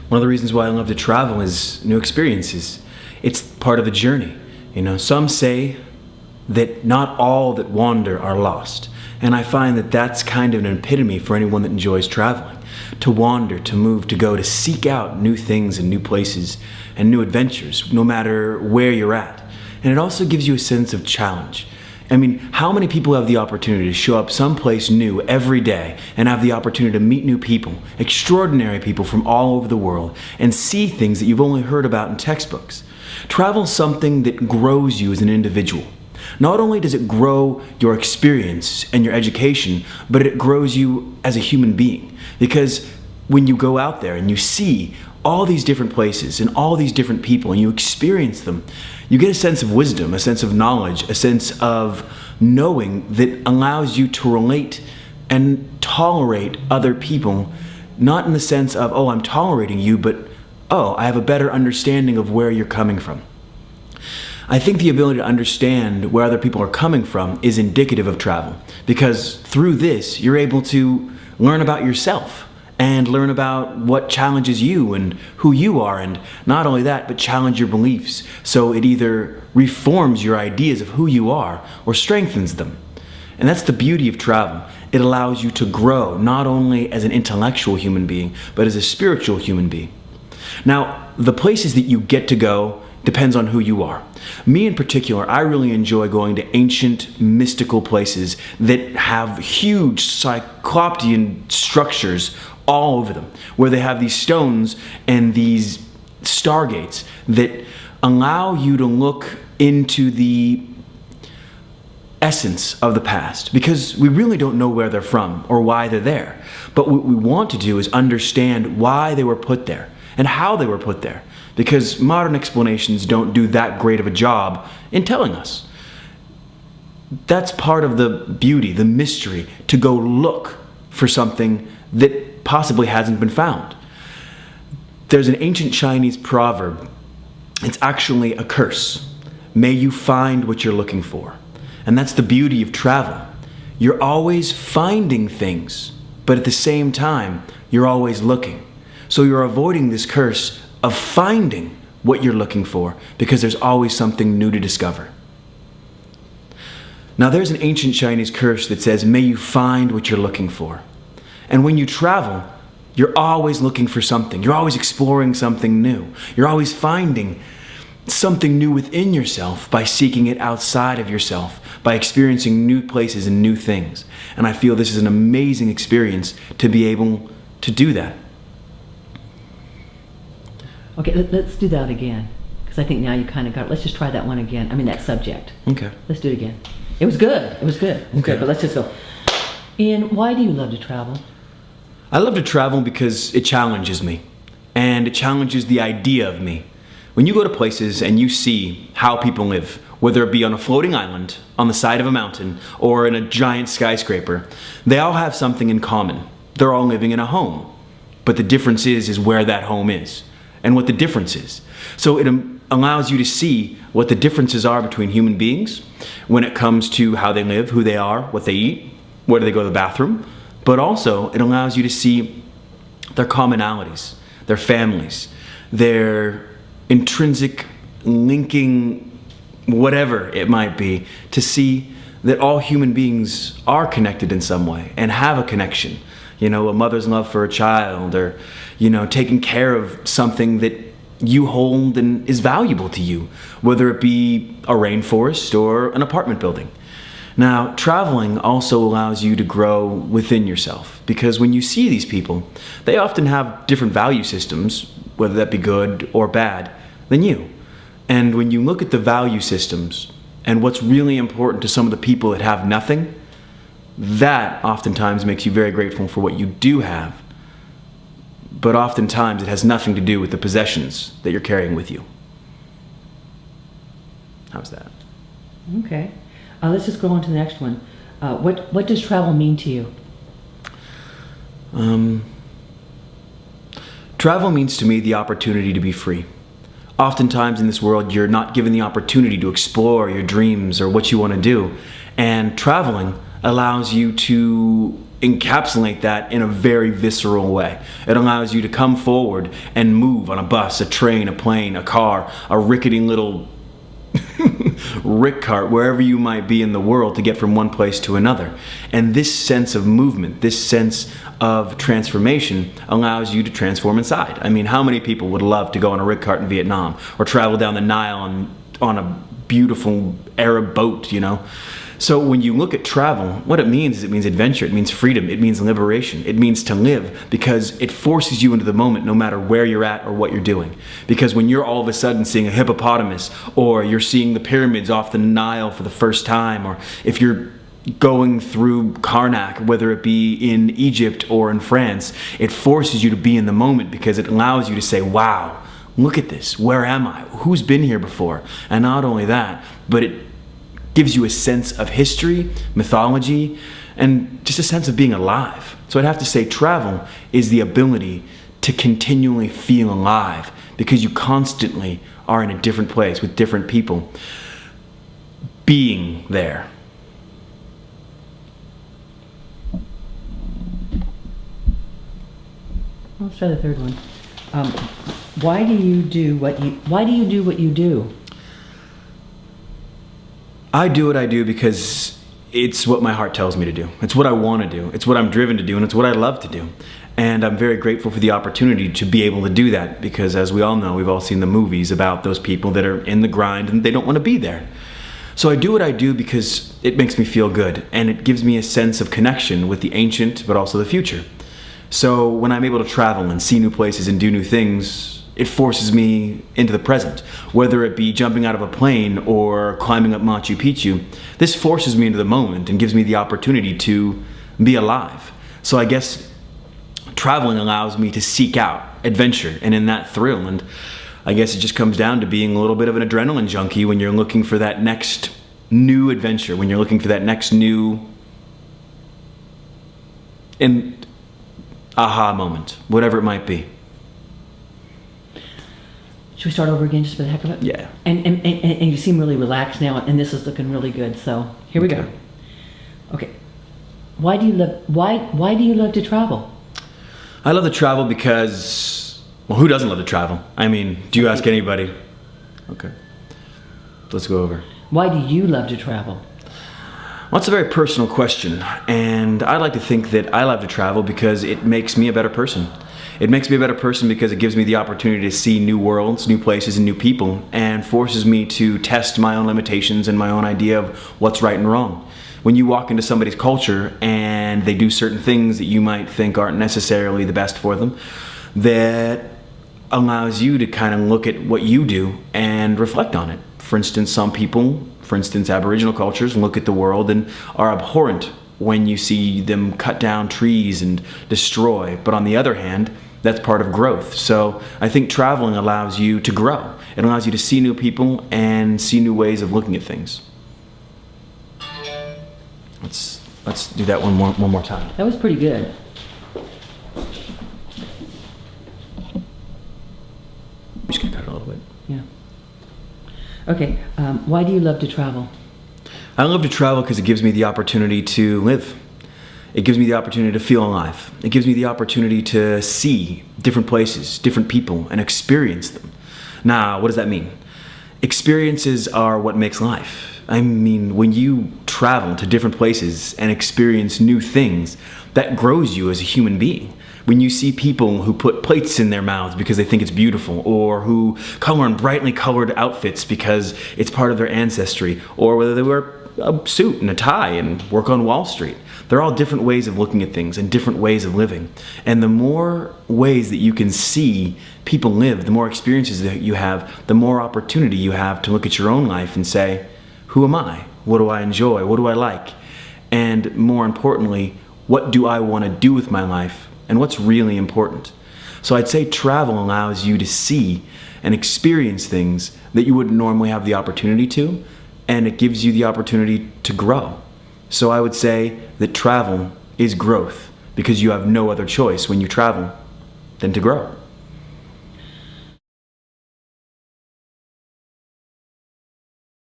One of the reasons why I love to travel is new experiences. It's part of the journey. Some say that not all that wander are lost. And I find that that's kind of an epitome for anyone that enjoys traveling. To wander, to move, to go, to seek out new things and new places and new adventures, no matter where you're at. And it also gives you a sense of challenge. How many people have the opportunity to show up someplace new every day and have the opportunity to meet new people, extraordinary people from all over the world, and see things that you've only heard about in textbooks? Travel is something that grows you as an individual. Not only does it grow your experience and your education, but it grows you as a human being. Because when you go out there and you see all these different places and all these different people and you experience them, you get a sense of wisdom, a sense of knowledge, a sense of knowing that allows you to relate and tolerate other people, not in the sense of, oh, I'm tolerating you, but, oh, I have a better understanding of where you're coming from. I think the ability to understand where other people are coming from is indicative of travel, because through this, you're able to learn about yourself and learn about what challenges you and who you are, and not only that, but challenge your beliefs. So it either reforms your ideas of who you are or strengthens them. And that's the beauty of travel. It allows you to grow, not only as an intellectual human being, but as a spiritual human being. Now, the places that you get to go depends on who you are. Me in particular, I really enjoy going to ancient, mystical places that have huge cyclopean structures all over them, where they have these stones and these stargates that allow you to look into the essence of the past, because we really don't know where they're from or why they're there. But what we want to do is understand why they were put there and how they were put there, because modern explanations don't do that great of a job in telling us. That's part of the beauty, the mystery, to go look for something that possibly hasn't been found. There's an ancient Chinese proverb. It's actually a curse. May you find what you're looking for. And that's the beauty of travel. You're always finding things, but at the same time, you're always looking. So you're avoiding this curse of finding what you're looking for, because there's always something new to discover. Now, there's an ancient Chinese curse that says, may you find what you're looking for. And when you travel, you're always looking for something. You're always exploring something new. You're always finding something new within yourself by seeking it outside of yourself, by experiencing new places and new things. And I feel this is an amazing experience to be able to do that. Okay, let's do that again, because I think now you kind of got it. Let's just try that one again. That subject. Okay. Let's do it again. It was good. It was good. Okay. But let's just go. Ian, why do you love to travel? I love to travel because it challenges me, and it challenges the idea of me. When you go to places and you see how people live, whether it be on a floating island, on the side of a mountain, or in a giant skyscraper, they all have something in common. They're all living in a home. But the difference is where that home is and what the difference is. So it allows you to see what the differences are between human beings when it comes to how they live, who they are, what they eat, where do they go to the bathroom. But also, it allows you to see their commonalities, their families, their intrinsic linking, whatever it might be, to see that all human beings are connected in some way and have a connection. A mother's love for a child, or, taking care of something that you hold and is valuable to you, whether it be a rainforest or an apartment building. Now, traveling also allows you to grow within yourself, because when you see these people, they often have different value systems, whether that be good or bad, than you. And when you look at the value systems and what's really important to some of the people that have nothing, that oftentimes makes you very grateful for what you do have. But oftentimes it has nothing to do with the possessions that you're carrying with you. How's that? Okay. Let's just go on to the next one. What does travel mean to you? Travel means to me the opportunity to be free. Oftentimes in this world, you're not given the opportunity to explore your dreams or what you want to do. And traveling allows you to encapsulate that in a very visceral way. It allows you to come forward and move on a bus, a train, a plane, a car, a rickety little rick cart, wherever you might be in the world, to get from one place to another. And this sense of movement, this sense of transformation allows you to transform inside. I mean, how many people would love to go on a rick cart in Vietnam or travel down the Nile on a beautiful Arab boat, you know? So when you look at travel, what it means is it means adventure, it means freedom, it means liberation, it means to live, because it forces you into the moment no matter where you're at or what you're doing. Because when you're all of a sudden seeing a hippopotamus, or you're seeing the pyramids off the Nile for the first time, or if you're going through Karnak, whether it be in Egypt or in France, it forces you to be in the moment, because it allows you to say, wow, look at this, where am I? Who's been here before? And not only that, but it gives you a sense of history, mythology, and just a sense of being alive. So I'd have to say travel is the ability to continually feel alive, because you constantly are in a different place with different people, being there. Let's try the third one. Why do you do what you do? I do what I do because it's what my heart tells me to do. It's what I want to do. It's what I'm driven to do, and it's what I love to do. And I'm very grateful for the opportunity to be able to do that, because as we all know, we've all seen the movies about those people that are in the grind and they don't want to be there. So I do what I do because it makes me feel good, and it gives me a sense of connection with the ancient but also the future. So when I'm able to travel and see new places and do new things, it forces me into the present. Whether it be jumping out of a plane or climbing up Machu Picchu, this forces me into the moment and gives me the opportunity to be alive. So I guess traveling allows me to seek out adventure and in that thrill. And I guess it just comes down to being a little bit of an adrenaline junkie when you're looking for that next new adventure, when you're looking for that next new aha moment, whatever it might be. Should we start over again just for the heck of it? Yeah. And you seem really relaxed now, and this is looking really good. So here we go. Okay. Why do you love to travel? I love to travel because, well, who doesn't love to travel? I mean, do you ask anybody? Okay. Let's go over. Why do you love to travel? Well, it's a very personal question, and I like to think that I love to travel because it makes me a better person. It makes me a better person because it gives me the opportunity to see new worlds, new places, and new people, and forces me to test my own limitations and my own idea of what's right and wrong. When you walk into somebody's culture and they do certain things that you might think aren't necessarily the best for them, that allows you to kind of look at what you do and reflect on it. For instance, some people, for instance, Aboriginal cultures, look at the world and are abhorrent when you see them cut down trees and destroy. But on the other hand, that's part of growth. So I think traveling allows you to grow. It allows you to see new people and see new ways of looking at things. Let's do that one more time. That was pretty good. I'm just gonna cut it a little bit. Yeah. Okay. Why do you love to travel? I love to travel because it gives me the opportunity to live. It gives me the opportunity to feel alive. It gives me the opportunity to see different places, different people, and experience them. Now, what does that mean? Experiences are what makes life. I mean, when you travel to different places and experience new things, that grows you as a human being. When you see people who put plates in their mouths because they think it's beautiful, or who color in brightly colored outfits because it's part of their ancestry, or whether they wear a suit and a tie and work on Wall Street. They're all different ways of looking at things and different ways of living. And the more ways that you can see people live, the more experiences that you have, the more opportunity you have to look at your own life and say, who am I? What do I enjoy? What do I like? And more importantly, what do I want to do with my life? And what's really important? So I'd say travel allows you to see and experience things that you wouldn't normally have the opportunity to, and it gives you the opportunity to grow. So I would say that travel is growth, because you have no other choice when you travel than to grow.